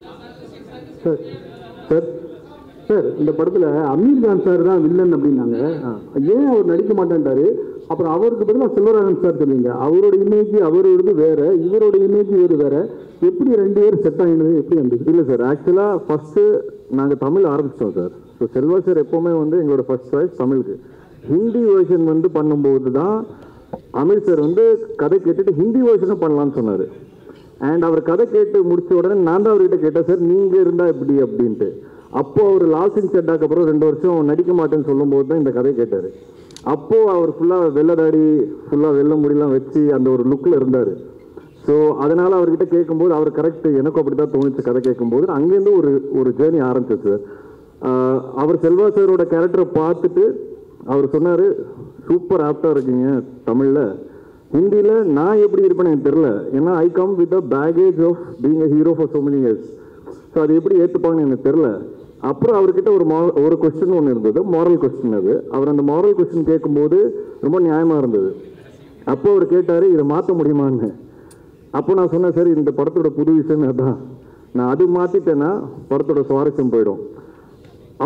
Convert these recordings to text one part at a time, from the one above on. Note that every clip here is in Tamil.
சார் சார் சார் இந்த படத்தில் அமீர் கான் சார் தான் வில்லன் அப்படின்னாங்க. ஏன் அவர் நடிக்க மாட்டேன்ட்டாரு? அப்புறம் அவருக்கு பதிலாக செல்வராகவன் சார் சொல்லுவீங்க. அவரோட இமேஜ் அவரோடது வேற, இவரோட இமேஜ் இவர் வேற. எப்படி ரெண்டு பேரும் செட் ஆகினது எப்படி இருந்தது? இல்லை சார், ஆக்சுவலாக ஃபஸ்ட்டு நாங்கள் தமிழ் ஆரம்பிச்சிட்டோம் சார். ஸோ செல்வா சார் எப்போவுமே வந்து எங்களோட ஃபர்ஸ்ட் சாய்ஸ் தமிழுக்கு. ஹிந்தி வேர்ஷன் வந்து பண்ணும்போது தான் அமீர் சார் வந்து கதை கேட்டுட்டு ஹிந்தி வேர்ஷனும் பண்ணலான்னு சொன்னார். அண்ட் அவர் கதை கேட்டு முடிச்ச உடனே நான் தான் அவர்கிட்ட கேட்டேன், சார் நீங்கள் இருந்தால் எப்படி அப்படின்ட்டு. அப்போது அவர் லால் சிங் சட்டாக்கு அப்புறம் 2 வருஷம் நடிக்க மாட்டேன்னு சொல்லும்போது தான் இந்த கதை கேட்டார். அப்போது அவர் ஃபுல்லாக வெள்ளதாடி ஃபுல்லாக வெள்ளை முடியெல்லாம் வச்சு அந்த ஒரு லுக்கில் இருந்தார். ஸோ அதனால் அவர்கிட்ட கேட்கும்போது அவர் கரெக்ட், எனக்கும் அப்படி தான் தோணுச்சு கதை கேட்கும்போது. அங்கேருந்து ஒரு ஜேர்னி ஆரம்பிச்சிச்சு சார். அவர் செல்வா சாரோட கேரக்டரை பார்த்துட்டு அவர் சொன்னார், சூப்பர் ஆப்டாக இருக்கீங்க தமிழில், ஹிந்தியில் நான் எப்படி இருப்பேன்னு எனக்கு தெரில. ஏன்னா I come with a baggage of being a hero for so many years. So அது எப்படி ஏற்றுப்பாங்கன்னு எனக்கு தெரில. அப்புறம் அவர்கிட்ட ஒரு கொஸ்டின் ஒன்று இருந்தது, மாரல் கொஸ்டின். அது அவர் அந்த மாரல் கொஸ்டின் கேட்கும்போது ரொம்ப நியாயமாக இருந்தது. அப்போ அவர் கேட்டார், இதை மாற்ற முடியுமான்னு. அப்போ நான் சொன்னேன், சார் இந்த படத்தோட புது விஷயம் அதான், நான் அது மாற்றிட்டேன்னா படத்தோட சுவாரஸ்யம் போயிடும்.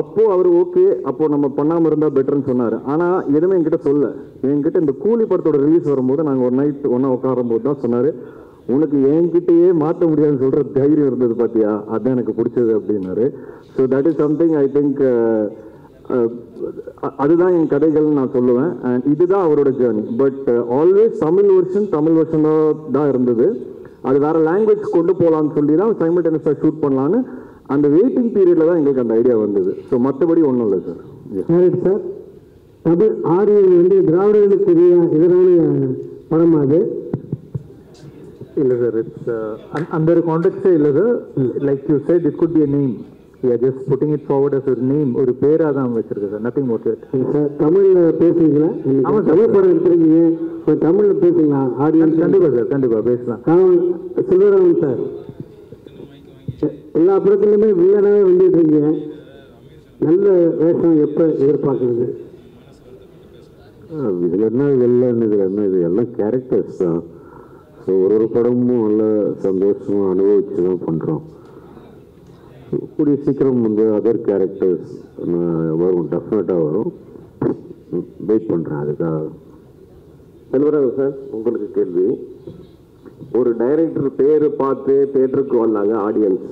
அப்போது அவர் ஓகே, அப்போது நம்ம பண்ணாமல் இருந்தால் பெட்டர்னு சொன்னார். ஆனால் எதுவுமே என்கிட்ட என்கிட்ட இந்த கூலி படத்தோட ரிலீஸ் வரும்போது நாங்கள் ஒரு நைட் ஒன்றா உட்காரும்போது தான் சொன்னார், உனக்கு என்கிட்டயே மாற்ற முடியாதுன்னு சொல்கிற தைரியம் இருந்தது பார்த்தியா, அதுதான் எனக்கு பிடிச்சது அப்படின்னாரு. So that is something I think அதுதான் என் கதைகள்னு நான் சொல்லுவேன். அண்ட் இதுதான் அவரோட journey. But always Tamil version தான் இருந்தது. அது வேறு லாங்குவேஜ் கொண்டு போகலான்னு சொல்லி தான் சைமல்டேனியஸாக ஷூட் பண்ணலான்னு அந்த வெயிட்டிங் பீரியடில் தான் எங்களுக்கு அந்த ஐடியா வந்தது. ஸோ மற்றபடி ஒன்றும் இல்லை சார். சார் தமிழ் ஆடியோ வந்து திராவிடர்களுக்கு எதிரான படம் அது இல்லை சார், இட்ஸ் அந்த ஒரு கான்டெக்டே இல்லை sir. Like you said, it could be a name. We are just putting it forward as a name. ஒரு பேராக தான் வச்சிருக்கேன் சார், நத்திங் மோர். சார் தமிழில் பேசுவீங்களா? ஆமாம், தமிழ் படம் எடுத்துருக்கீங்க, இப்போ தமிழில் பேசுங்களா? ஆடியன்ஸ் கண்டிப்பாக சார், கண்டிப்பாக பேசலாம். செல்வராகவன் சார் எல்லா படத்துலையுமே வில்லனாகவே வந்துட்டு இருக்கீங்க. நல்ல வேஷம் எப்போ எதிர்பார்க்குறது? இதில் என்ன வில்லன், இதில் என்ன, இது எல்லாம் கேரக்டர்ஸ் தான். ஸோ ஒரு படமும் நல்ல சந்தோஷமாக அனுபவிச்சு தான் பண்ணுறோம். கூடிய சீக்கிரம் வந்து அதர் கேரக்டர்ஸ் வரும், டெஃபினட்டாக வரும். வெயிட் பண்ணுறேன் அதுக்காக. செல்வராகவன் சார், உங்களுக்கு கேள்வி. ஒரு டைரக்டர் பேர் பார்த்து தேட்டருக்கு வந்தாங்க ஆடியன்ஸ்.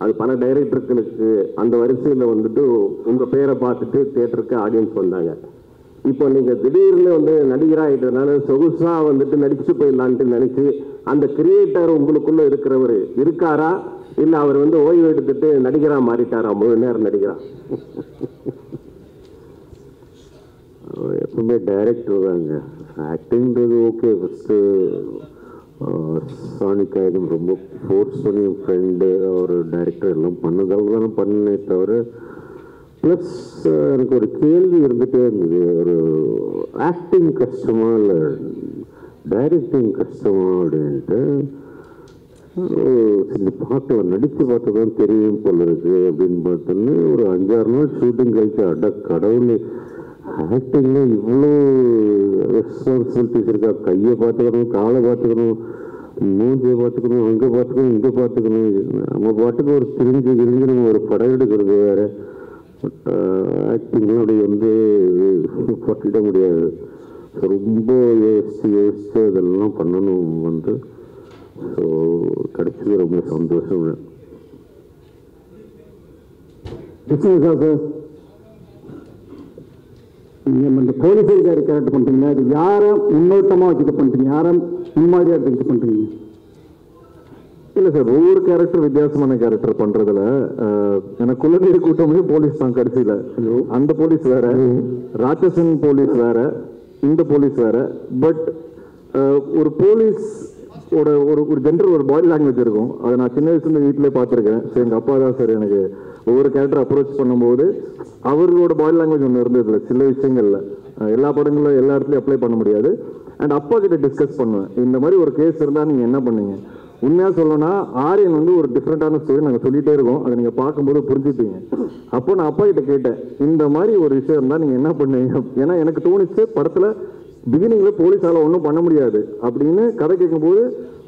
அது பல டைரக்டர்களுக்கு அந்த வரிசையில் வந்துட்டு உங்கள் பேரை பார்த்துட்டு தேட்டருக்கு ஆடியன்ஸ் வந்தாங்க. இப்போ நீங்கள் திடீர்னு வந்து நடிகராகிட்டதுனால சொகுசாக வந்துட்டு நடிச்சு போயிடலான்ட்டு நினச்சி அந்த கிரியேட்டர் உங்களுக்குள்ளே இருக்கிறவர் இருக்காரா, இல்லை அவர் வந்து ஓய்வு எடுத்துட்டு நடிகராக மாறிட்டாரா, முழு நேரம் நடிகரா? எப்பவுமே டைரக்டர் தாங்க. ஆக்டிங்கிறது ஓகே. ஃபஸ்ட்டு சானிக்காயிடும் ரொம்ப ஃபோர்ஸ் பண்ணி என் ஃப்ரெண்டு ஒரு டைரக்டர் எல்லாம் பண்ணதால் தானே பண்ணே தவிர. ப்ளஸ் எனக்கு ஒரு கேள்வி இருந்துகிட்டே இருந்தது, ஒரு ஆக்டிங் கஷ்டமா இல்லை டைரக்டிங் கஷ்டமா அப்படின்ட்டு. சரி பார்த்து நடித்து பார்த்து தான் தெரியும் போல இருக்கு அப்படின்னு பார்த்தோன்னு ஒரு 5-6 நாள் ஷூட்டிங் கழிச்சு, அட கடவுள், ஆக்டிங்கில் இவ்வளோ ரெஸ்பான்சிபிலிட்டிஸ் இருக்கா. கையை பார்த்துக்கணும், காலை பார்த்துக்கணும், மூஞ்சியை பார்த்துக்கணும், அங்கே பார்த்துக்கணும், இங்கே பார்த்துக்கணும். நம்ம பாட்டுக்கு ஒரு திரிஞ்சு நம்ம ஒரு படம் எடுக்கிறது வேறு. பட் ஆக்டிங்லாம் அப்படி வந்து பட்டிட முடியாது. ரொம்ப யோசித்து அதெல்லாம் பண்ணணும் வந்து. ஸோ கிடைச்சது ரொம்ப சந்தோஷம். சார் நீங்கள் இந்த போலீஸர் கேரக்டர் பண்ணுறீங்களா? அது யாரை முன்னோட்டமாக வச்சுட்டு பண்ணுறீங்க, யாரை முன்மாதிரியாக எடுத்துக்கிட்டு பண்ணுறீங்க? இல்லை சார், ஒவ்வொரு கேரக்டர் வித்தியாசமான கேரக்டர் பண்ணுறதுல எனக்கு குழந்தைய கூட்டமே போலீஸ் தான் கடைசியில். அந்த போலீஸ் வேற, ராட்சசன் போலீஸ் வேற, இந்த போலீஸ் வேற. பட் ஒரு போலீஸ் ஒரு ஜென்ரல் ஒரு பாடி லாங்குவேஜ் இருக்கும். அதை நான் சின்ன வயசுலேருந்து வீட்டிலே பார்த்துருக்கேன். ஸோ எங்கள் அப்பா தான் சார் எனக்கு ஒவ்வொரு கேரக்டர் அப்ரோச் பண்ணும்போது அவர்களோட பாடி லாங்குவேஜ் ஒன்று இருந்ததில்ல சில விஷயங்களில். எல்லா படங்களும் எல்லா இடத்துலையும் அப்ளை பண்ண முடியாது. அண்ட் அப்பா கிட்ட டிஸ்கஸ் பண்ணுவேன், இந்த மாதிரி ஒரு கேஸ் இருந்தால் நீங்கள் என்ன பண்ணீங்க. உண்மையாக சொல்லணும்னா ஆரியன் வந்து ஒரு டிஃப்ரெண்ட்டான ஸ்டோரி நாங்கள் சொல்லிகிட்டே இருக்கோம், அதை நீங்கள் பார்க்கும்போது புரிஞ்சுப்பீங்க. அப்போ நான் அப்பா கிட்ட கேட்டேன், இந்த மாதிரி ஒரு விஷயம் இருந்தால் நீங்கள் என்ன பண்ணுவீங்க. ஏன்னா எனக்கு தோணுச்சு படத்தில் பிகினிங்கில் போலீஸால் ஒன்றும் பண்ண முடியாது அப்படின்னு கதை கேட்கும்போது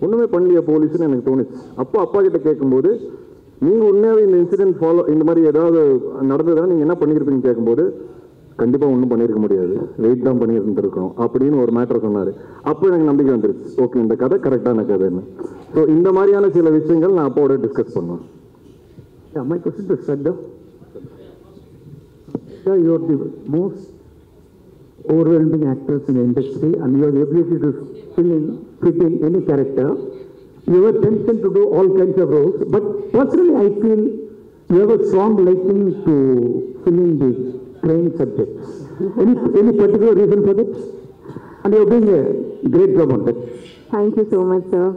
ஒன்றுமே பண்ணலையா போலீஸ்ன்னு எனக்கு தோணுச்சு. அப்போ அப்பா கிட்ட கேட்கும்போது நீங்கள் உண்மையாகவே இந்த இன்சிடென்ட் ஃபாலோ இந்த மாதிரி ஏதாவது நடந்ததுன்னா நீங்கள் என்ன பண்ணியிருப்பீங்க கேட்கும்போது கண்டிப்பாக ஒன்றும் பண்ணியிருக்க முடியாது, வெயிட் தான் பண்ணியிருந்துருக்கணும் அப்படின்னு ஒரு மேட்டர் சொன்னார். அப்போ எனக்கு நம்பிக்கை வந்துருச்சு, ஓகே இந்த கதை கரெக்டான கதைன்னு. ஸோ இந்த மாதிரியான சில விஷயங்கள் நான் அப்போட டிஸ்கஸ் பண்ணுவேன். My question to Shraddha. Sir, you are the most overwhelming actors in the industry and your ability to fit in any character. You have a tension to do all kinds of roles, but personally I feel you have a strong liking to filling the crime subjects. Any particular reason for that? And you are doing a great job on that. Thank you so much, sir.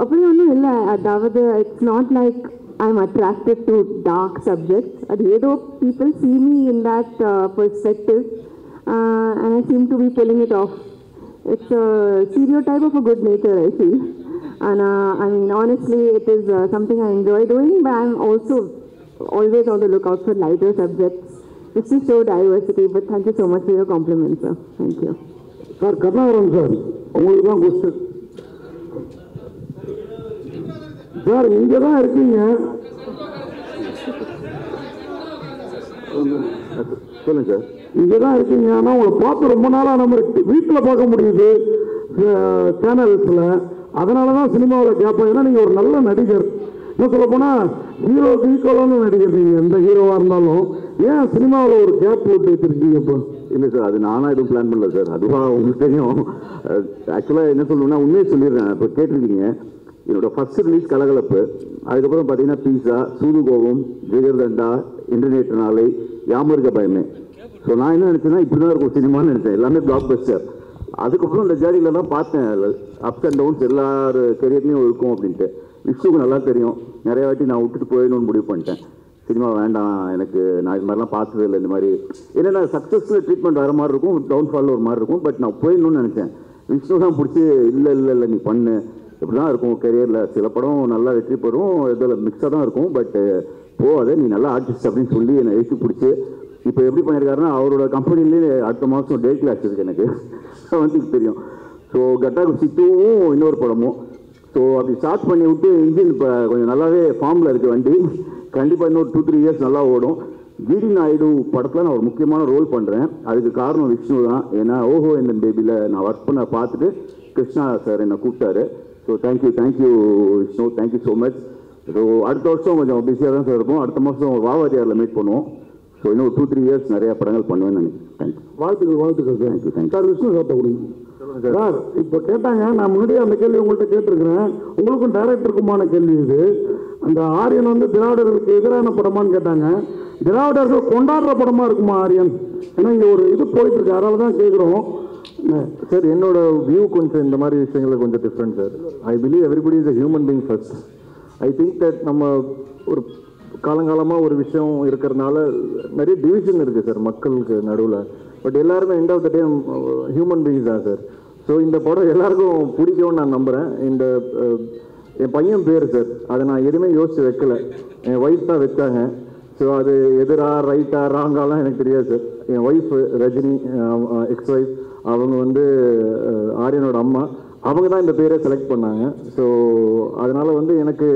அப்படி ஒன்றும் இல்லை, அதாவது it's not like I am attracted to dark subjects. அது ஏதோ people see me in that perspective and I seem to be pulling it off. It's a stereotype of a good nature, I feel. And I mean, honestly, it is something I enjoy doing, but I'm also always on the lookout for lighter subjects just to show diversity. But thank you so much for your compliments, sir. Thank you. Sir, Karnagaram sir, உங்களுக்கு தான் question. சார் இங்கே தான் இருக்கீங்க. சொல்லுங்கள் சார். இங்கே தான் இருக்கீங்க, ஆனால் உங்களை பார்த்து ரொம்ப நாளாக நம்ம வீட்டில் பார்க்க முடியுது சேனல்ஸில். அதனால தான் சினிமாவில் கேட்பேன். ஏன்னா நீங்கள் ஒரு நல்ல நடிகர், இன்னும் சொல்ல போனால் ஹீரோக்கு ஈக்குவலான நடிகர். நீங்கள் எந்த ஹீரோவாக இருந்தாலும் ஏன் சினிமாவில் ஒரு கேப் போட்டு வச்சுருக்கீங்க இப்போ? இல்லை சார், அது நானாக எதுவும் பிளான் பண்ணல சார், அதுவாக உங்களுக்கு தெரியும். ஆக்சுவலாக என்ன சொல்லணும்னா உண்மையை சொல்லிடுறேன். இப்போ கேட்டிருக்கீங்க, என்னோட ஃபர்ஸ்ட் ரிலீஸ் கலகலப்பு, அதுக்கப்புறம் பார்த்தீங்கன்னா பீஸா, சூதுகோபம், ஜிகர்தண்டா, இன்டர்நெட் நாளை, யாமருக்க பயமே. ஸோ நான் என்ன நினச்சேன்னா இப்படி தான் இருக்கும் சினிமான்னு நினச்சேன், எல்லாமே பிளாக் பஸ்டர். அதுக்கப்புறம் இந்த ஜேர்னியில் தான் பார்த்தேன் அப்ஸ் அண்ட் டவுன்ஸ் எல்லார் கெரியர்லேயும் இருக்கும் அப்படின்ட்டு. விஷ்ணுக்கு நல்லா தெரியும், நிறைய வாட்டி நான் விட்டுட்டு போயிடணும்னு முடிவு பண்ணிட்டேன். சினிமா வேண்டாம் எனக்கு, நான் இது மாதிரிலாம் பார்த்தது இல்லை. இந்த மாதிரி என்னென்னா சக்ஸஸில் ட்ரீட்மெண்ட் வேறு மாதிரி இருக்கும், டவுன்ஃபாலில் ஒரு மாதிரி இருக்கும். பட் நான் போயிடணும்னு நினச்சேன். விஷ்ணு தான் பிடிச்சி இல்லை நீ பண்ணு, இப்படி தான் இருக்கும் கெரியரில். சில படம் நல்லா வெற்றி பெறும், இதில் மிக்ஸாக தான் இருக்கும். பட் போகாத, நீ நல்லா ஆர்டிஸ்ட் அப்படின்னு சொல்லி என்னை எழுத்து பிடிச்சி இப்போ எப்படி பண்ணியிருக்காருன்னா அவரோட கம்பெனிலேயே அடுத்த மாதம் டே கிளாஸ் இருக்குது எனக்கு வந்து தெரியும். ஸோ கட்டா குஸ்தி 2வும் இன்னொரு படமும். ஸோ அப்படி ஸ்டார்ட் பண்ணி விட்டு இன்ஜின் இப்போ கொஞ்சம் நல்லாவே ஃபார்மில் இருக்குது வண்டி. கண்டிப்பாக இன்னொரு 2-3 இயர்ஸ் நல்லா ஓடும். ஜிடி நாயுடு படத்தில் நான் ஒரு முக்கியமான ரோல் பண்ணுறேன். அதுக்கு காரணம் விஷ்ணு தான். ஏன்னா ஓஹோ இந்த பேபியில் நான் ஒர்க் பண்ண பார்த்துட்டு கிருஷ்ணா சார் என்னை கூப்பிட்டாரு. So thank you Vishnu, thank you so much. So அடுத்த வருஷம் கொஞ்சம் பிஸியாக தான் சார் இருக்கும். அடுத்த மாதம் வாவாதியாரில் மீட் பண்ணுவோம். ஸோ இன்னும் 2-3 இயர்ஸ் நிறையா படங்கள் பண்ணுவேன்னு நினைக்கிறேன். தேங்க்யூ. வாழ்த்துக்கள் தேங்க்யூ சார். விஷ்ணு சார்ட்ட கொடுங்க சார். இப்போ கேட்டாங்க, நான் முன்னாடியே அந்த கேள்வி உங்கள்கிட்ட கேட்டிருக்கிறேன். உங்களுக்கும் டைரக்டருக்குமான கேள்வி இது. அந்த ஆரியன் வந்து திராவிடர்களுக்கு எதிரான படமான்னு கேட்டாங்க. திராவிடர்கள் கொண்டாடுற படமாக இருக்குமா ஆரியன்? ஏன்னா இங்கே ஒரு இது போயிட்டு இருக்கு, அதனால தான் கேட்குறோம் சார். என்னோட வியூ கொஞ்சம் இந்த மாதிரி விஷயங்களில் கொஞ்சம் different sir. I believe everybody is a human being first. I think that நம்ம ஒரு காலங்காலமாக ஒரு விஷயம் இருக்கிறதுனால நிறைய டிவிஷன் இருக்குது சார் மக்களுக்கு நடுவில். பட் எல்லாருமே end of the day human beings தான் சார். ஸோ இந்த படம் எல்லாருக்கும் பிடிக்கும்னு நான் நம்புகிறேன். இந்த என் பையன் பேர் சார், அதை நான் எதுவுமே யோசித்து வைக்கல, என் ஒய்ஃப் தான் வச்சாங்க. ஸோ அது எதிரா ரைட்டா ராங்காலாம் எனக்கு தெரியாது சார். என் ஒய்ஃப் ரஜினி, எக்ஸ் ஒய்ஃப், அவங்க வந்து ஆரியனோட அம்மா, அவங்க தான் இந்த பேரை செலக்ட் பண்ணாங்க. ஸோ அதனால் வந்து எனக்கு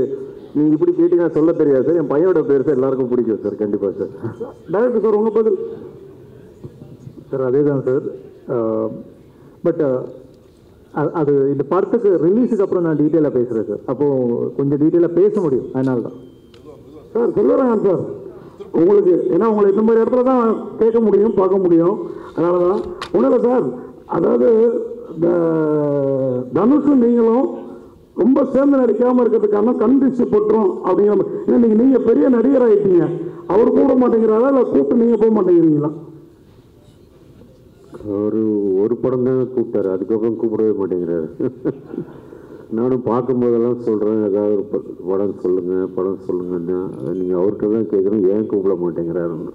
நீங்கள் இப்படி கேட்டிங்கன்னா சொல்ல தெரியாது சார். என் பையனோட பேர் சார் எல்லாருக்கும் பிடிக்கும் சார். கண்டிப்பாக சார். டைரக்டர் சார் உங்கள் பதில் சார்? அதே தான் சார். பட் அது இந்த படத்துக்கு ரிலீஸுக்கு அப்புறம் நான் டீட்டெயிலாக பேசுகிறேன் சார். அப்போது கொஞ்சம் டீட்டெயிலாக பேச முடியும், அதனால தான் சார் சொல்லுறேன் சார் உங்களுக்கு. ஏன்னா உங்களை இந்த மாதிரி இடத்துல தான் கேட்க முடியும், பார்க்க முடியும், அதனால தான் ஒன்றும் இல்லை சார். அதாவது இந்த தனுஷும் நீங்களும் ரொம்ப சேர்ந்து நடிக்காமல் இருக்கிறதுக்கான கண்டிச்சு போட்டுரும் அப்படிங்கிற மாதிரி. ஏன்னா நீங்கள் பெரிய நடிகர் ஆகிட்டீங்க, அவர் கூட மாட்டேங்கிறாரா இல்லை கூப்பிட்டு நீங்கள் போக மாட்டேங்கிறீங்களா? ஒரு படம் தான் கூப்பிட்டாரு, அதுக்கப்புறம் கூப்பிடவே மாட்டேங்கிறாரு. நானும் பார்க்கும்போதெல்லாம் சொல்கிறேன், ஏதாவது ஒரு படம் சொல்லுங்கள், படம் சொல்லுங்கன்னா நீங்கள் அவர்கிட்ட தான் கேட்குறேன், ஏன் கூப்பிட மாட்டேங்கிறாருன்னு.